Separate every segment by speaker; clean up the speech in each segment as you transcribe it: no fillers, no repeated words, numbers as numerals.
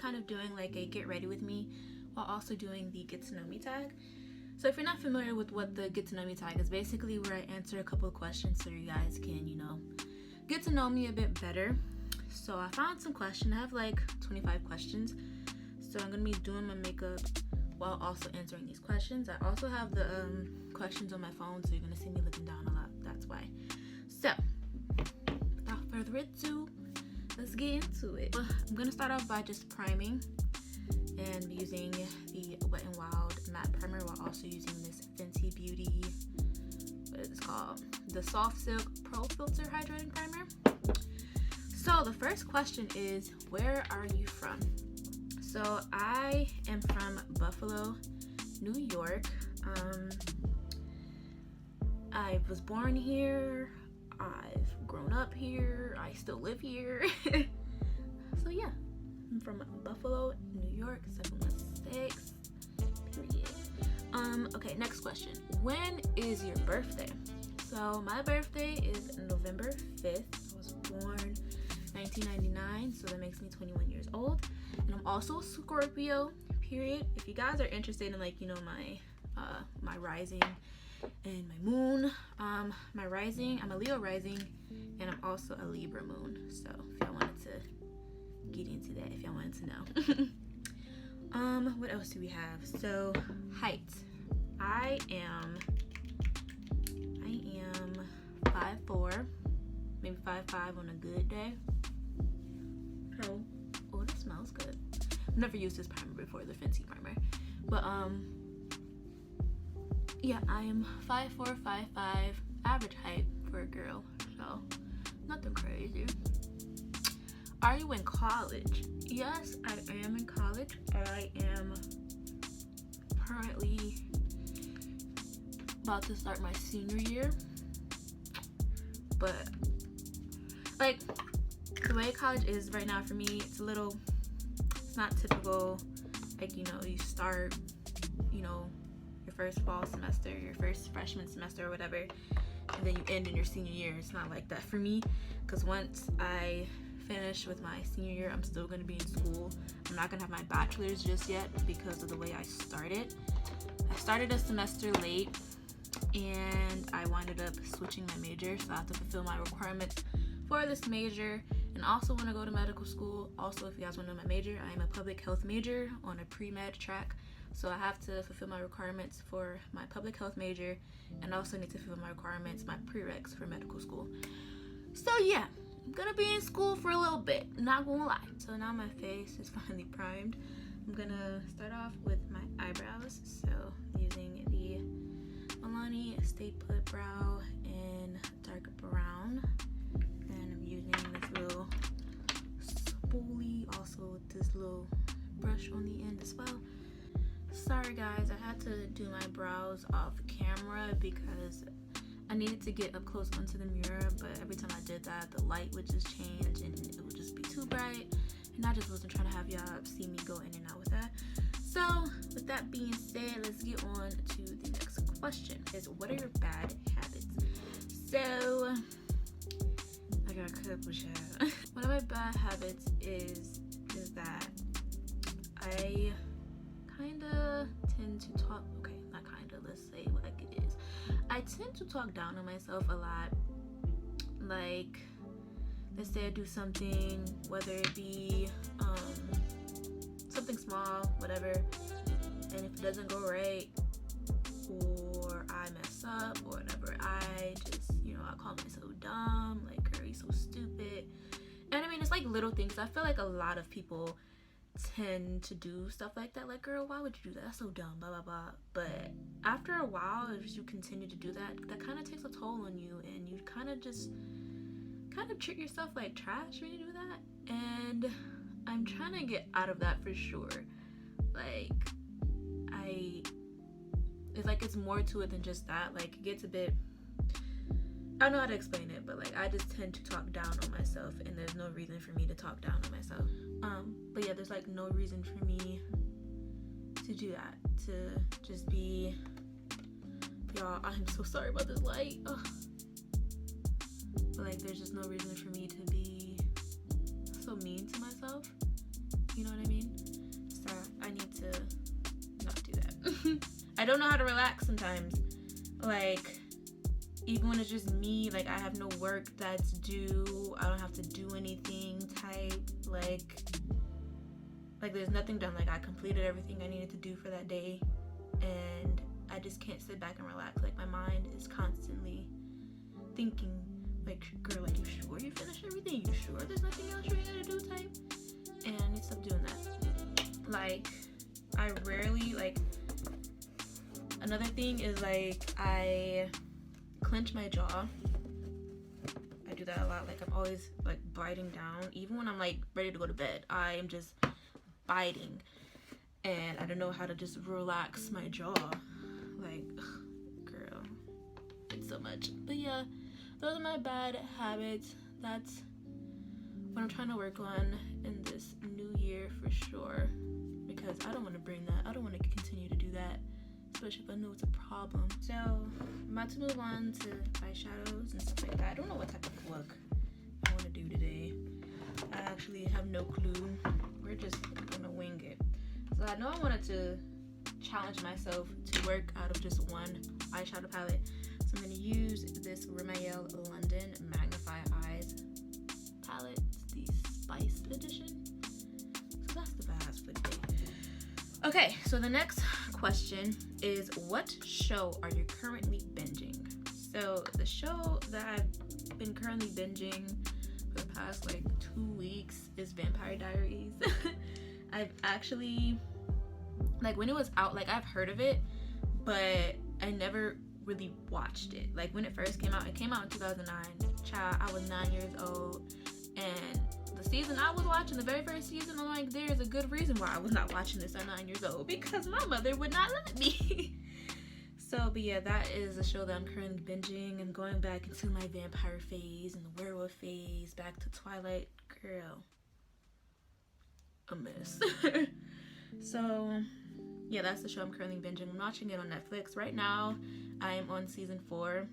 Speaker 1: kind of doing like a get ready with me while also doing the get to know me tag. So if you're not familiar with what the get to know me tag is, basically where I answer a couple of questions so you guys can, you know, get to know me a bit better. So I found some questions. I have like 25 questions. So I'm gonna be doing my makeup while also answering these questions. I also have the questions on my phone, so you're gonna see me looking down a lot. That's why. So without further ado, let's get into it. I'm gonna start off by just priming and using the Wet n Wild matte primer while also using this Fenty Beauty, what is this called? The Soft Silk Pro Filter Hydrating Primer. So the first question is, where are you from? So I am from Buffalo, New York. I was born here. I've grown up here. I still live here. So yeah, I'm from Buffalo, New York, 716, period. Okay, next question. When is your birthday? So my birthday is November 5th. I was born 1999, so that makes me 21 years old. And I'm also a Scorpio, period. If you guys are interested in, like, you know, my rising and my moon, my rising, I'm a Leo rising, and I'm also a Libra moon. So if y'all wanted to get into that, if y'all wanted to know. What else do we have? So height. I am 5'4", maybe 5'5" on a good day. Oh, that smells good. I've never used this primer before, the Fenty primer, but yeah, I am 5'4", 5'5", average height for a girl, so nothing crazy. Are you in college? Yes, I am in college. I am currently about to start my senior year, but like the way college is right now for me, it's not typical. Like, you know, you start, you know, your first fall semester, your first freshman semester or whatever, and then you end in your senior year. It's not like that for me, because once I finish with my senior year, I'm still going to be in school. I'm not going to have my bachelor's just yet because of the way I started. I started a semester late and I winded up switching my major, so I have to fulfill my requirements for this major, and also want to go to medical school. Also, if you guys want to know my major, I am a public health major on a pre-med track, so I have to fulfill my requirements for my public health major and also need to fulfill my requirements, my prereqs for medical school. So yeah, I'm gonna be in school for a little bit, not gonna lie. So now my face is finally primed. I'm gonna start off with my eyebrows, so using the Milani Stay Put Brow in dark brown, and I'm using this little spoolie, also with this little brush on the end as well. Sorry guys, I had to do my brows off camera because I needed to get up close onto the mirror, but every time I did that, the light would just change and it would just be too bright, and I just wasn't trying to have y'all see me go in and out with that. So with that being said, let's get on to the next question, is what are your bad habits? So I got a couple shout. One of my bad habits is that I kinda tend to talk, okay, not kinda, let's say what like it is. I tend to talk down on myself a lot. Like, let's say I do something, whether it be something small, whatever, and if it doesn't go right, or I mess up or whatever, I just, you know, I call myself dumb, like, girl, you so stupid. And I mean, it's like little things. I feel like a lot of people tend to do stuff like that, like, girl, why would you do that? That's so dumb, blah blah blah. But after a while, as you continue to do that, that kind of takes a toll on you, and you kind of treat yourself like trash when you do that. And I'm trying to get out of that for sure. Like, it's more to it than just that. Like, it gets a bit, I don't know how to explain it, but like, I just tend to talk down on myself, and there's no reason for me to talk down on myself. But yeah, there's like no reason for me to do that, to just be, y'all, I'm so sorry about this light. Ugh. But like, there's just no reason for me to be so mean to myself, you know what I mean? I don't know how to relax sometimes. Like, even when it's just me, like, I have no work that's due, I don't have to do anything type, like there's nothing done. Like, I completed everything I needed to do for that day, and I just can't sit back and relax. Like, my mind is constantly thinking, like, girl, like, you sure you finished everything? You sure there's nothing else you gotta do type? And I need to stop doing that. Like, I rarely, like, another thing is, like, I clench my jaw. I do that a lot. Like, I'm always, like, biting down. Even when I'm, like, ready to go to bed, I am just biting. And I don't know how to just relax my jaw. Like, ugh, girl, it's so much. But yeah, those are my bad habits. That's what I'm trying to work on in this new year for sure. Because I don't want to bring that. I don't want to continue to do that, especially if I know it's a problem. So I'm about to move on to eyeshadows and stuff like that. I don't know what type of look I want to do today. I actually have no clue. We're just gonna wing it. So I know I wanted to challenge myself to work out of just one eyeshadow palette. So I'm gonna use this Rimmel London Magnif'eyes palette. It's the Spice edition. So that's the best for today. Okay, so the next question is, what show are you currently binging? So the show that I've been currently binging for the past like 2 weeks is Vampire Diaries. I've actually, like, when it was out, like, I've heard of it, but I never really watched it. Like, when it first came out, it came out in 2009. Child, I was 9 years old, and the season I was watching, the very first season, I'm like, there's a good reason why I was not watching this at 9 years old, because my mother would not let me. So, but yeah, that is a show that I'm currently binging. I'm going back into my vampire phase and the werewolf phase, back to Twilight. Girl, a mess. So yeah, that's the show I'm currently binging. I'm watching it on Netflix right now. I am on season 4.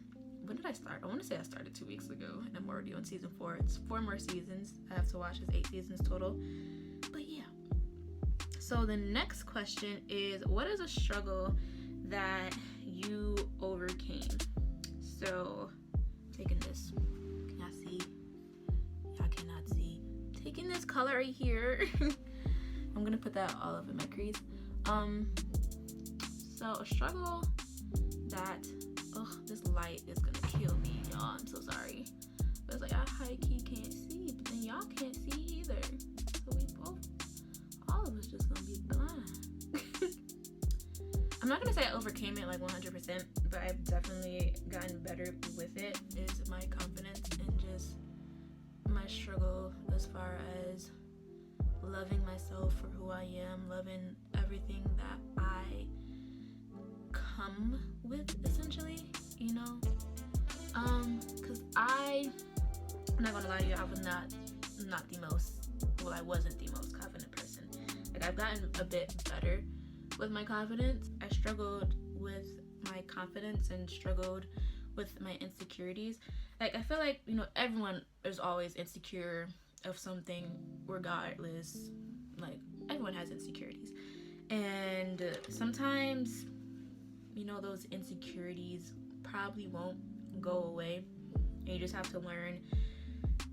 Speaker 1: When did I start? I want to say I started 2 weeks ago, and I'm already on season 4. It's 4 more seasons I have to watch. It's 8 seasons total. But yeah. So the next question is, what is a struggle that you overcame? So, taking this. Can y'all see? Y'all cannot see. Taking this color right here. I'm gonna put that all over my crease. So a struggle that, this light is gonna kill me, y'all. I'm so sorry. But it's like, I high-key can't see, but then y'all can't see either. So we both, all of us just gonna be blind. I'm not gonna say I overcame it like 100%, but I've definitely gotten better with it, is my confidence and just my struggle as far as loving myself for who I am, loving everything that I come with, essentially, you know? Because I'm not gonna lie to you, I was not the most, well, I wasn't the most confident person. Like, I've gotten a bit better with my confidence. I struggled with my confidence and struggled with my insecurities. Like, I feel like, you know, everyone is always insecure of something, regardless. Like, everyone has insecurities, and sometimes, you know, those insecurities probably won't go away, and you just have to learn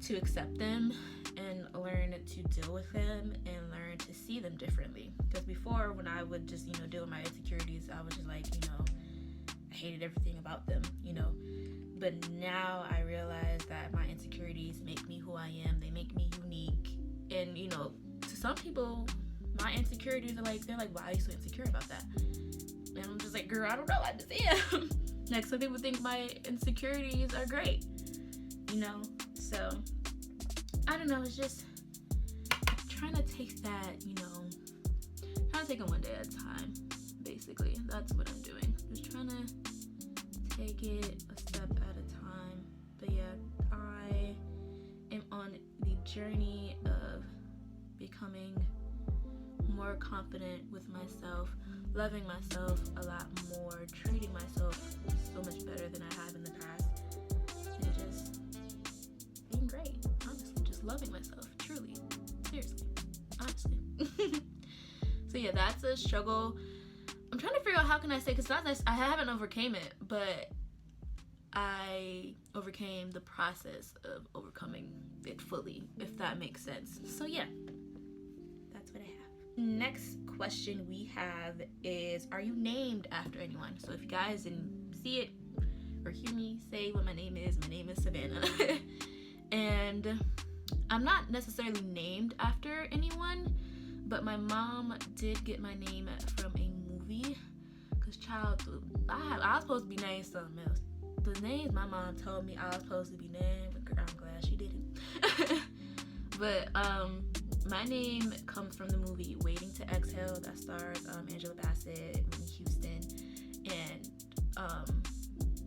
Speaker 1: to accept them and learn to deal with them and learn to see them differently. Because before, when I would just, you know, deal with my insecurities, I was just like, you know, I hated everything about them, you know. But now I realize that my insecurities make me who I am. They make me unique. And, you know, to some people, my insecurities are like, they're like, why are you so insecure about that? And I'm just like, girl, I don't know, I just am. Like, some people think my insecurities are great, you know? So, I don't know, it's just trying to take that, you know, trying to take it one day at a time, basically. That's what I'm doing. Just trying to take it a step at a time. But yeah, I am on the journey of becoming more confident with myself, loving myself a lot more, treating myself so much better than I have in the past, and just being great, honestly, just loving myself, truly, seriously, honestly. So yeah, that's a struggle. I'm trying to figure out how can I say? Because I haven't overcame it, but I overcame the process of overcoming it fully, if that makes sense. So yeah, that's what I have. Next question we have is, are you named after anyone? So if you guys didn't see it or hear me say what my name is Savanna. And I'm not necessarily named after anyone, but my mom did get my name from a movie. Cause child, I was supposed to be named something else. The names my mom told me I was supposed to be named, but girl, I'm glad she didn't. But my name comes from the movie Waiting to Exhale that stars Angela Bassett, Whitney Houston, and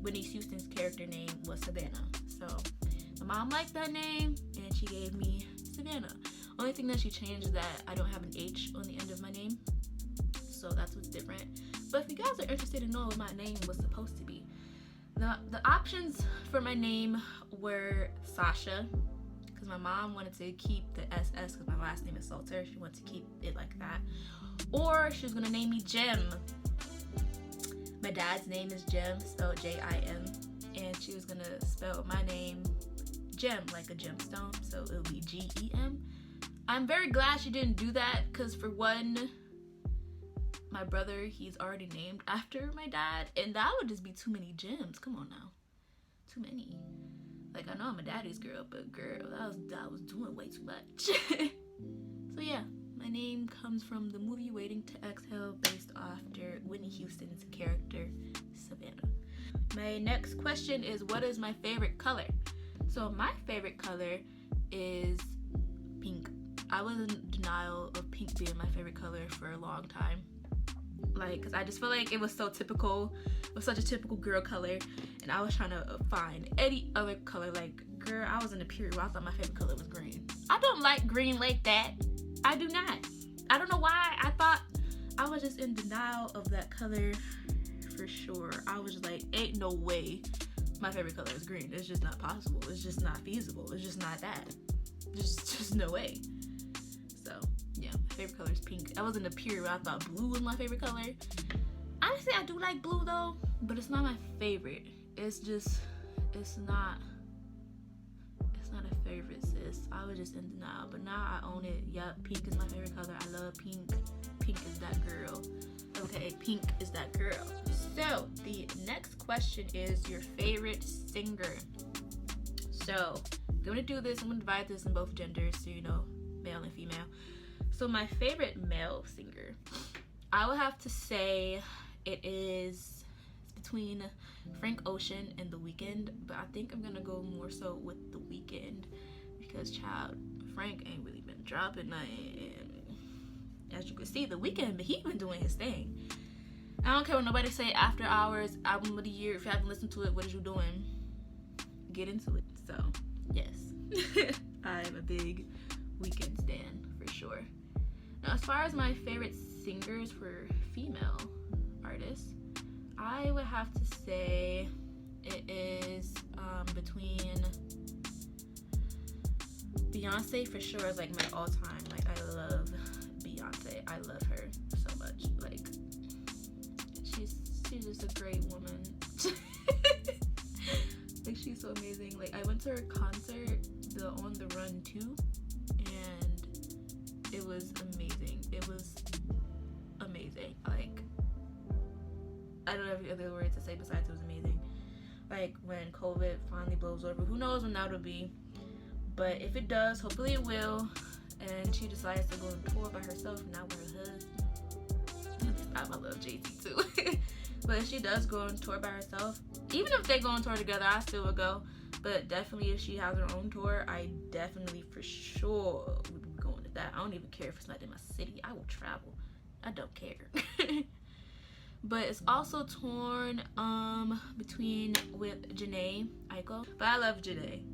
Speaker 1: Whitney Houston's character name was Savanna. So my mom liked that name and she gave me Savanna. Only thing that she changed is that I don't have an H on the end of my name, so that's what's different. But if you guys are interested in knowing what my name was supposed to be, the options for my name were Sasha, because my mom wanted to keep the SS because my last name is Filt'r. She wanted to keep it like that. Or she was gonna name me Gem. My dad's name is Gem, spelled J-I-M, and she was gonna spell my name Gem like a gemstone, so it would be G-E-M. I'm very glad she didn't do that, because for one, my brother, he's already named after my dad, and that would just be too many gems. Come on now, too many. Like, I know I'm a daddy's girl, but girl, that was doing way too much. So yeah, my name comes from the movie Waiting to Exhale, based after Whitney Houston's character Savanna. My next question is, what is my favorite color? So my favorite color is pink. I was in denial of pink being my favorite color for a long time. Like, cause I just feel like it was so typical. It was such a typical girl color, and I was trying to find any other color. Like, girl, I was in a period where I thought my favorite color was green. I don't like green like that. I do not. I don't know why. I thought I was just in denial of that color for sure. I was just like, ain't no way my favorite color is green. It's just not possible. It's just not feasible. It's just not that. Just no way. So yeah, my favorite color is pink. I was in a period where I thought blue was my favorite color. Honestly, I do like blue though, but it's not my favorite. It's not a favorite, sis. I was just in denial, but now I own it. Yup, pink is my favorite color. I love pink. Pink is that girl. Okay, pink is that girl. So the next question is your favorite singer. So I'm gonna do this. I'm gonna divide this in both genders, so you know, male and female. So my favorite male singer, I would have to say it's between Frank Ocean and The Weeknd, but I think I'm gonna go more so with The Weeknd, because child, Frank ain't really been dropping nothing, and as you can see, The Weeknd, he been doing his thing. I don't care what nobody say. After Hours, album of the year. If you haven't listened to it, what is you doing? Get into it. So yes, I'm a big Weeknd stan for sure. Now, as far as my favorite singers for female artists, I would have to say it is between Beyonce for sure is like my all-time. Like, I love Beyonce. I love her so much. Like, she's just a great woman. Like, she's so amazing. Like, I went to her concert, the On the Run 2, and it was amazing. It was amazing. Like, I don't have any other words to say besides it was amazing. Like, when COVID finally blows over, who knows when that'll be, but if it does, hopefully it will, and she decides to go on tour by herself and not with her husband. I love Jay-Z too. But if she does go on tour by herself, even if they go on tour together, I still would go. But definitely if she has her own tour, I definitely for sure would be going to that. I don't even care if it's not in my city. I will travel. I don't care. But it's also torn with Janae Aiko. But I love Janae.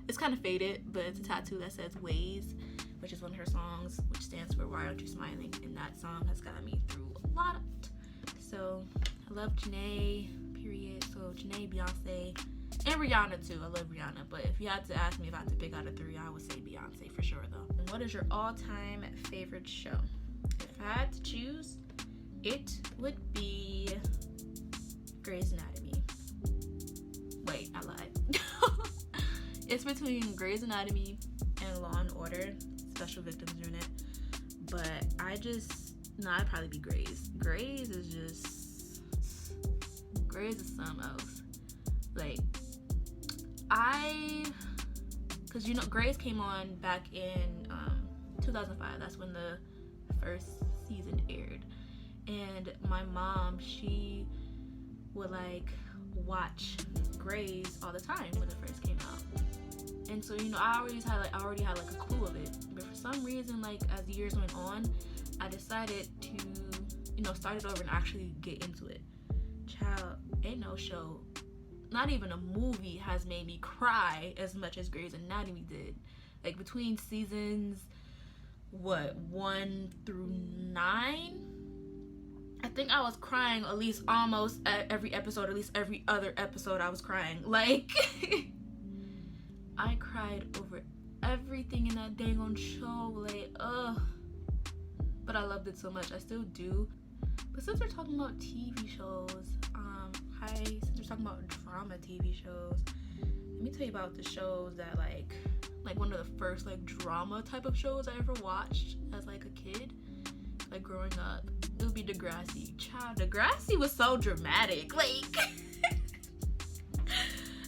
Speaker 1: It's kind of faded, but it's a tattoo that says Ways, which is one of her songs, which stands for Why Aren't You Smiling? And that song has gotten me through a lot. So I love Janae, period. So Janae, Beyonce, and Rihanna too. I love Rihanna. But if you had to ask me if I had to pick out of three, I would say Beyonce for sure though. And what is your all-time favorite show? if I had to choose, it would be Grey's Anatomy. Wait, I lied. It's between Grey's Anatomy and Law and Order, Special Victims Unit. But I'd probably be Grey's. Grey's is something else. Like, because you know, Grey's came on back in 2005. That's when the first season aired. And my mom, she would like watch Grey's all the time when it first came out. And so, you know, I already had like a clue of it. But for some reason, like as the years went on, I decided to, you know, start it over and actually get into it. Child, ain't no show, not even a movie, has made me cry as much as Grey's Anatomy did. Like between seasons 1 through 9, I think I was crying at least almost every episode. At least every other episode I was crying. Like I cried over everything in that dang on show. Like, ugh. But I loved it so much. I still do. But since we're talking about TV shows, since we're talking about drama TV shows, let me tell you about the shows that like one of the first like drama type of shows I ever watched as like a kid, like growing up. It would be Degrassi. Child, Degrassi was so dramatic. Like,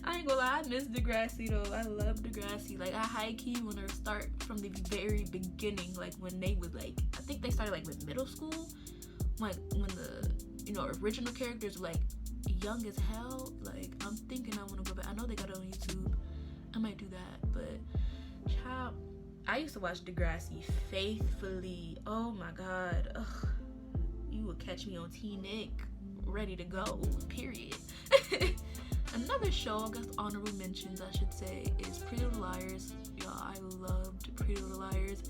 Speaker 1: I ain't gonna lie, I miss Degrassi though. I love Degrassi. Like, I high key want to start from the very beginning, like when they would like, I think they started like with middle school, like when the, you know, original characters were like young as hell. Like, I'm thinking I want to go back. I know they got it on YouTube. I might do that. But child, I used to watch Degrassi faithfully. Oh my god. Ugh. You would catch me on T-Nick, ready to go, period. Another show, I guess honorable mentions I should say, is Pretty Little Liars. Y'all, I loved Pretty Little Liars.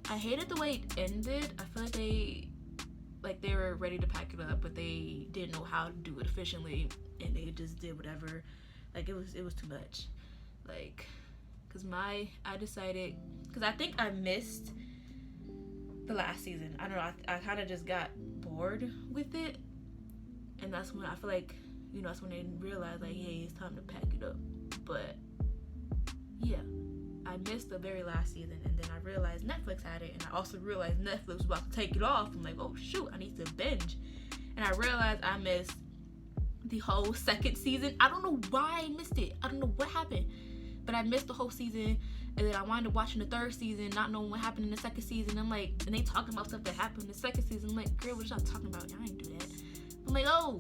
Speaker 1: I hated the way it ended. I feel like they were ready to pack it up, but they didn't know how to do it efficiently, and they just did whatever. Like, it was too much. Like, because I decided, because I think I missed the last season. I don't know, I kind of just got bored with it, and that's when I feel like, you know, that's when they realized like, hey, it's time to pack it up. But yeah, I missed the very last season, and then I realized Netflix had it, and I also realized Netflix was about to take it off. I'm like, oh shoot, I need to binge. And I realized I missed the whole second season. I don't know why I missed it. I don't know what happened, but I missed the whole season. And then I wound up watching the third season, not knowing what happened in the second season. I'm like, and they talking about stuff that happened in the second season. I'm like, girl, what y'all talking about? Y'all ain't do that. I'm like, oh,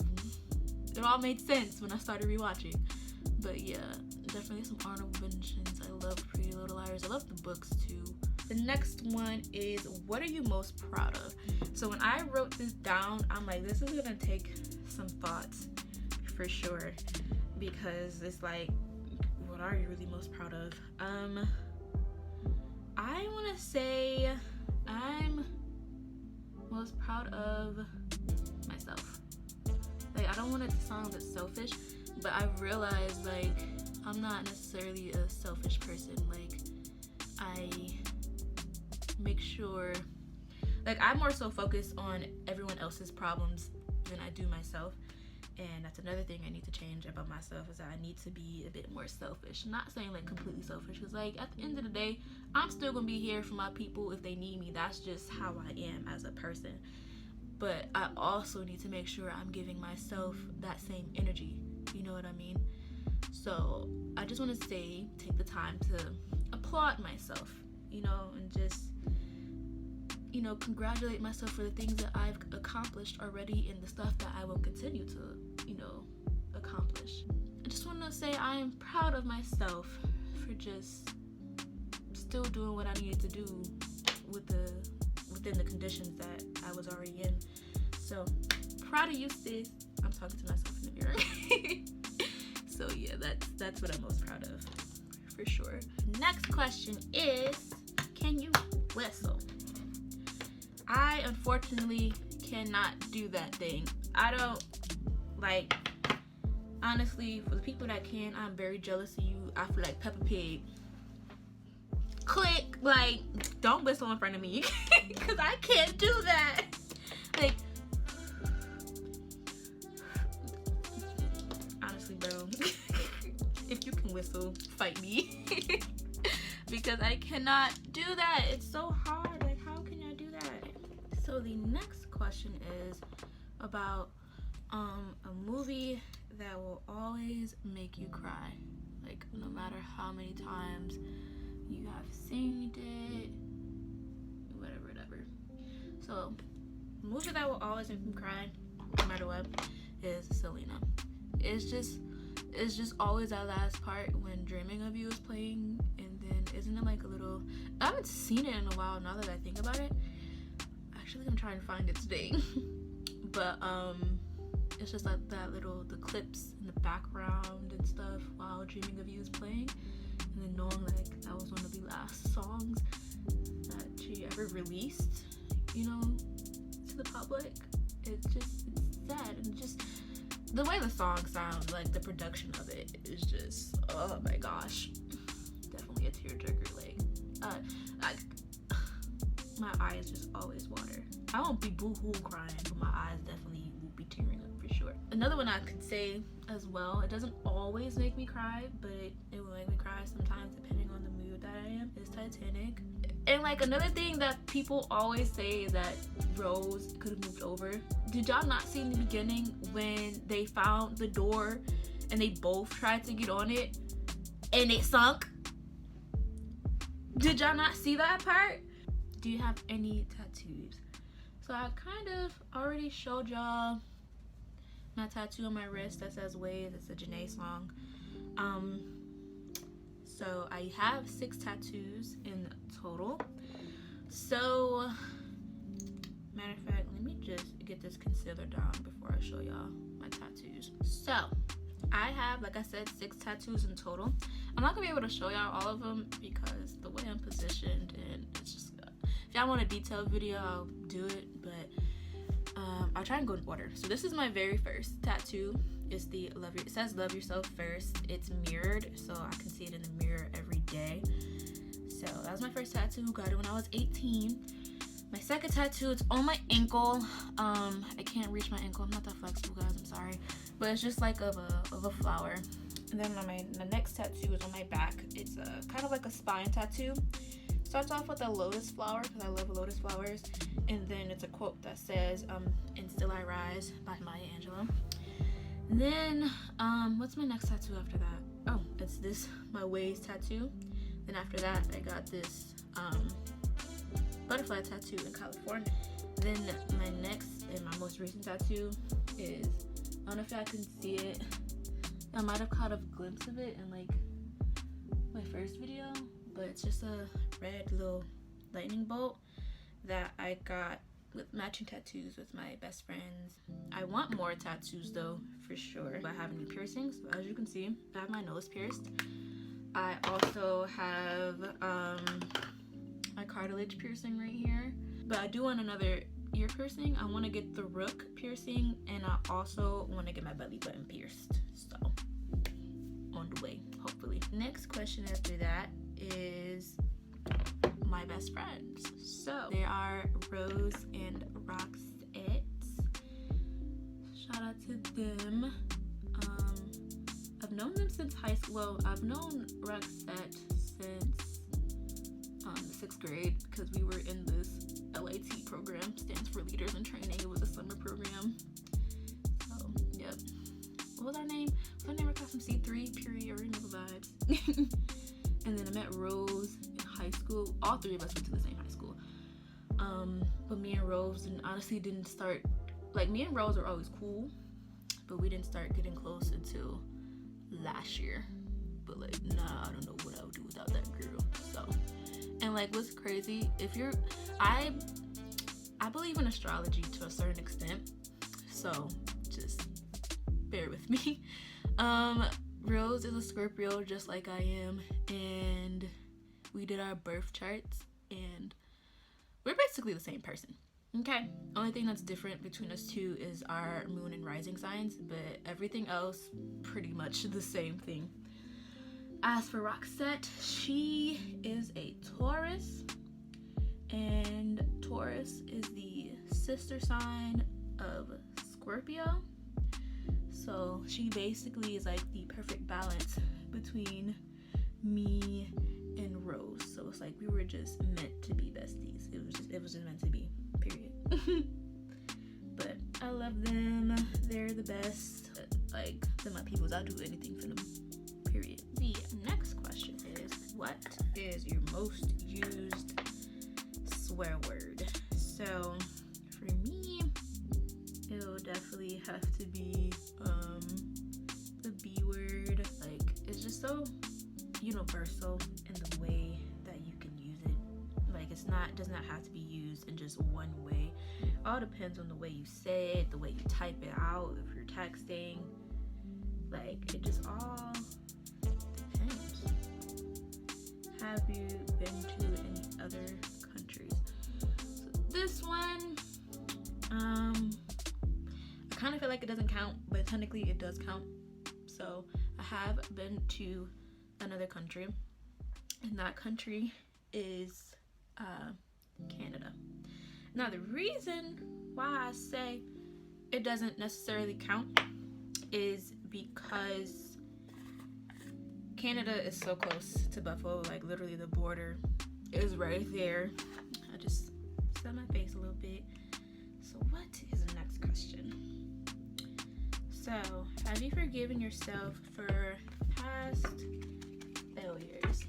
Speaker 1: it all made sense when I started rewatching. But yeah, definitely some honorable mentions. I love Pretty Little Liars. I love the books too. The next one is, what are you most proud of? So when I wrote this down, I'm like, this is gonna take some thoughts for sure, because it's like, what are you really most proud of? I want to say I'm most proud of myself. Like, I don't want it to sound a bit selfish, but I've realized like I'm not necessarily a selfish person. Like, I make sure, like, I'm more so focused on everyone else's problems than I do myself. And that's another thing I need to change about myself, is that I need to be a bit more selfish. Not saying like completely selfish, because like at the end of the day, I'm still gonna be here for my people if they need me. That's just how I am as a person. But I also need to make sure I'm giving myself that same energy. You know what I mean? So I just want to say, take the time to applaud myself, you know, and just, you know, congratulate myself for the things that I've accomplished already and the stuff that I will continue to, you know, accomplish. I just want to say I am proud of myself for just still doing what I needed to do within the conditions that I was already in. So, proud of you, sis. I'm talking to myself in the mirror. So yeah, that's what I'm most proud of, for sure. Next question is, can you whistle? I unfortunately cannot do that thing. I don't, like, honestly, for the people that can, I'm very jealous of you. I feel like Peppa Pig. click. Like, don't whistle in front of me because I can't do that. Like, honestly, bro, if you can whistle, fight me. Because I cannot do that. It's so hard. Like, how can I do that? So the next question is about a movie that will always make you cry. Like, no matter how many times you have seen it, whatever. So, the movie that will always make me cry, no matter what, is Selena. It's just always that last part when Dreaming of You is playing, and then isn't it like a little, I haven't seen it in a while now that I think about it. Actually, I'm trying to find it today. But it's just like that little, the clips in the background and stuff while Dreaming of You is playing, and then knowing like that was one of the last songs that she ever released, you know, to the public. It's sad, and just the way the song sounds, like the production of it is just, oh my gosh, definitely a tearjerker. Like, my eyes just always water. I won't be boo-hoo crying, but my eyes definitely will be tearing up for sure. Another one I could say as well, it doesn't always make me cry, but it will make me cry sometimes depending on the mood that I am, is Titanic. And like, another thing that people always say is that Rose could have moved over. Did y'all not see in the beginning when they found the door and they both tried to get on it and it sunk? Did y'all not see that part? Do you have any tattoos? So I kind of already showed y'all my tattoo on my wrist that says Waves. It's a Janae song. So I have 6 tattoos in total. So, matter of fact, let me just get this concealer down before I show y'all my tattoos. So, I have, like I said, 6 tattoos in total. I'm not gonna be able to show y'all all of them because the way I'm positioned, and it's just, if y'all want a detailed video, I'll do it, but I'll try and go in order. So this is my very first tattoo. It's the it says Love Yourself First. It's mirrored, so I can see it in the mirror every day. So that was my first tattoo. Got it when I was 18. My second tattoo, it's on my ankle. I can't reach my ankle. I'm not that flexible, guys. I'm sorry, but it's just like of a flower. And then the next tattoo is on my back. It's kind of like a spine tattoo. Starts off with a lotus flower because I love lotus flowers, and then it's a quote that says "And Still I Rise" by Maya Angelou. And then what's my next tattoo after that? Oh, it's this, my Waves tattoo. Then after that, I got this butterfly tattoo in California. Then my next and my most recent tattoo is, I don't know if y'all can see it, I might have caught a glimpse of it in like my first video, but it's just a red little lightning bolt that I got with matching tattoos with my best friends. I want more tattoos though, for sure. I have any piercings, so as you can see, I have my nose pierced. I also have my cartilage piercing right here, but I do want another ear piercing. I want to get the rook piercing, and I also want to get my belly button pierced, so on the way, hopefully. Next question after that is my best friends. So they are Rose and Roxette. Shout out to them. I've known them since high school. Well, I've known Roxette since the 6th grade because we were in this LIT program, stands for Leaders in Training. It was a summer program. So, yep. What was our name? What's our name? I got some C3, period, you already know the vibes. And then I met Rose in high school. All 3 of us went to the same high school. But me and Rose honestly didn't start, like, me and Rose were always cool, but we didn't start getting close until last year. But like, nah, I don't know what I would do without that girl. So, and like, what's crazy, if you're, I believe in astrology to a certain extent, so just bear with me. Rose is a Scorpio just like I am, and we did our birth charts, and we're basically the same person. Okay, only thing that's different between us two is our moon and rising signs, but everything else pretty much the same thing. As for Roxette, she is a Taurus, and Taurus is the sister sign of Scorpio. So she basically is like the perfect balance between me and Rose. So it's like we were just meant to be besties. It was just meant to be, period. But I love them. They're the best. Like, they're my peoples. I'll do anything for them, period. The next question is, what is your most used swear word? So for me, it'll definitely have to be the B word. Like, it's just so universal in the way that you can use it. Like, does not have to be used in just one way. All depends on the way you say it, the way you type it out, if you're texting. Like, it just all depends. Have you been to any other countries? So this one, I kind of feel like it doesn't count, but technically it does count. So I have been to another country, and that country is Canada. Now, the reason why I say it doesn't necessarily count is because Canada is so close to Buffalo. Like, literally the border is right there. I just set my face a little bit. So what is the next question? So, have you forgiven yourself for past failures?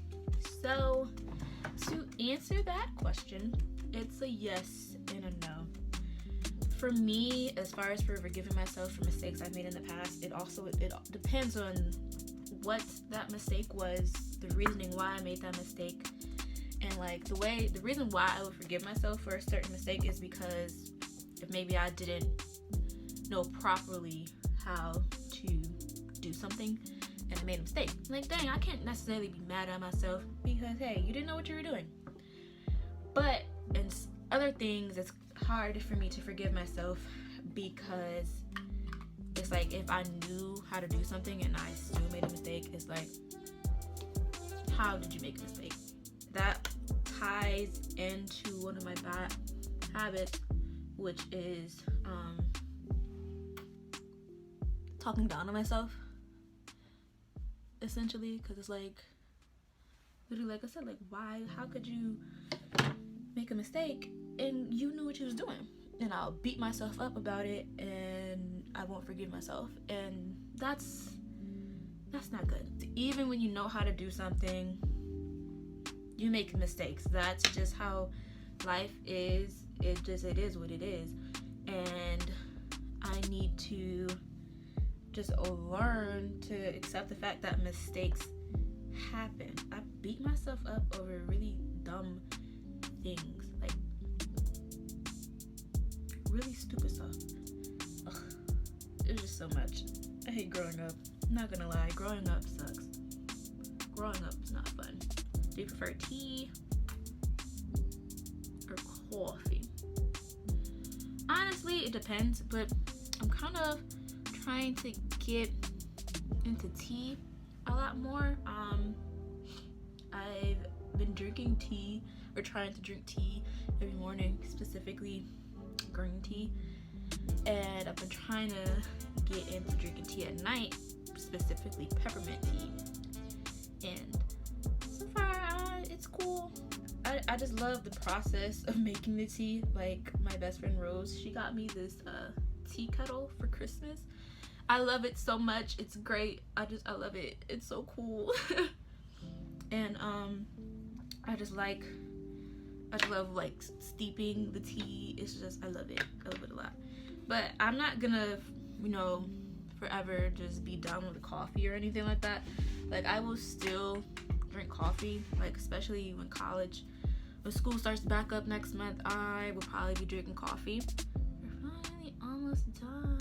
Speaker 1: So, to answer that question, it's a yes and a no. For me, as far as for forgiving myself for mistakes I've made in the past, it depends on what that mistake was, the reasoning why I made that mistake, and like the reason why I would forgive myself for a certain mistake is because if maybe I didn't know properly how to do something and I made a mistake. Like, dang, I can't necessarily be mad at myself because, hey, you didn't know what you were doing. But in other things, it's hard for me to forgive myself because it's like, if I knew how to do something and I still made a mistake, it's like, how did you make a mistake? That ties into one of my bad habits, which is talking down on myself, essentially, because it's like, literally, like I said, like, why, how could you make a mistake and you knew what you was doing? And I'll beat myself up about it and I won't forgive myself, and that's not good. Even when you know how to do something, you make mistakes. That's just how life is. It is what it is, and I need to just learn to accept the fact that mistakes happen. I beat myself up over really dumb things, like really stupid stuff. Ugh. It was just so much. I hate growing up. I'm not gonna lie, growing up sucks. Growing up is not fun. Do you prefer tea or coffee? Honestly, it depends, but I'm kind of trying to get into tea a lot more. I've been drinking tea, or trying to drink tea every morning, specifically green tea, and I've been trying to get into drinking tea at night, specifically peppermint tea, and so far it's cool. I just love the process of making the tea. Like, my best friend Rose, she got me this tea kettle for Christmas. I love it so much. It's great. I love it. It's so cool. And I love like steeping the tea. It's just, I love it a lot. But I'm not gonna, forever just be done with coffee or anything like that. Like, I will still drink coffee, like, especially when school starts back up next month. I will probably be drinking coffee. We're finally almost done.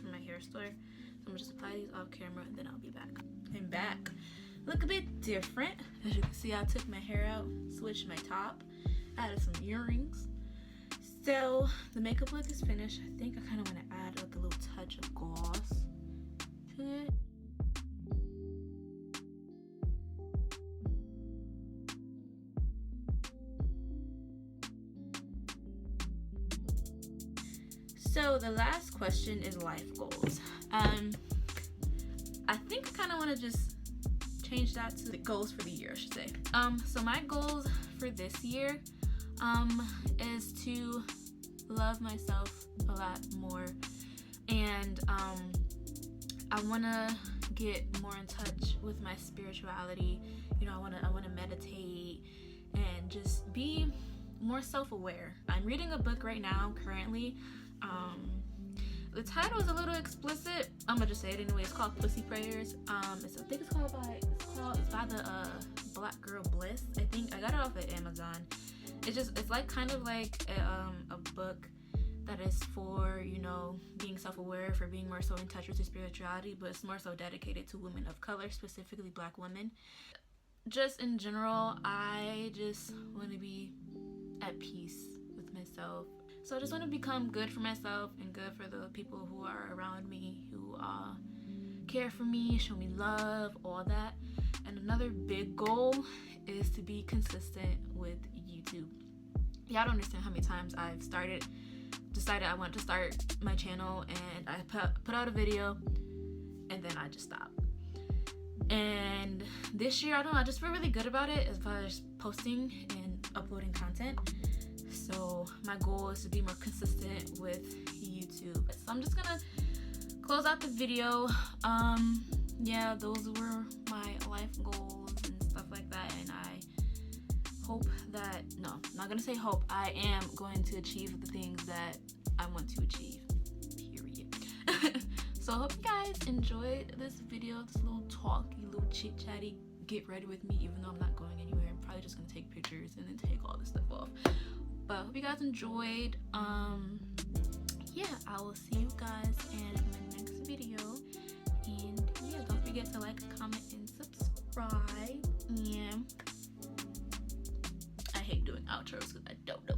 Speaker 1: from my hair store. So I'm gonna just apply these off camera and then I'll be back. I'm back. Look a bit different. As you can see, I took my hair out, switched my top, added some earrings. So the makeup look is finished. I think I kind of want to add like a little touch of gloss to it. So the last question is life goals. I think I kind of want to just change that to the goals for the year, I should say. So my goals for this year is to love myself a lot more, and I want to get more in touch with my spirituality. You know, I want to meditate and just be more self-aware. I'm reading a book right now currently. The title is a little explicit. I'm gonna just say it anyway. It's called Pussy Prayers. I think it's by the Black Girl Bliss. I think I got it off of Amazon. It's like kind of like a book that is for, you know, being self-aware, for being more so in touch with your spirituality, but it's more so dedicated to women of color, specifically Black women. Just in general, I just want to be at peace with myself. So I just want to become good for myself and good for the people who are around me, who care for me, show me love, all that. And another big goal is to be consistent with YouTube. Y'all don't understand how many times I've decided I want to start my channel, and I put out a video and then I just stopped. And this year, I don't know, I just feel really good about it as far as posting and uploading content. So my goal is to be more consistent with YouTube. So I'm just gonna close out the video. Yeah, those were my life goals and stuff like that, and I hope that, no, I'm not gonna say hope, I am going to achieve the things that I want to achieve, period. So I hope you guys enjoyed this video, this little talky, little chit chatty, get ready with me, even though I'm not going anywhere. I'm probably just gonna take pictures and then take all this stuff off. But I hope you guys enjoyed. Yeah, I will see you guys in my next video. And yeah, don't forget to like, comment, and subscribe. And I hate doing outros because I don't know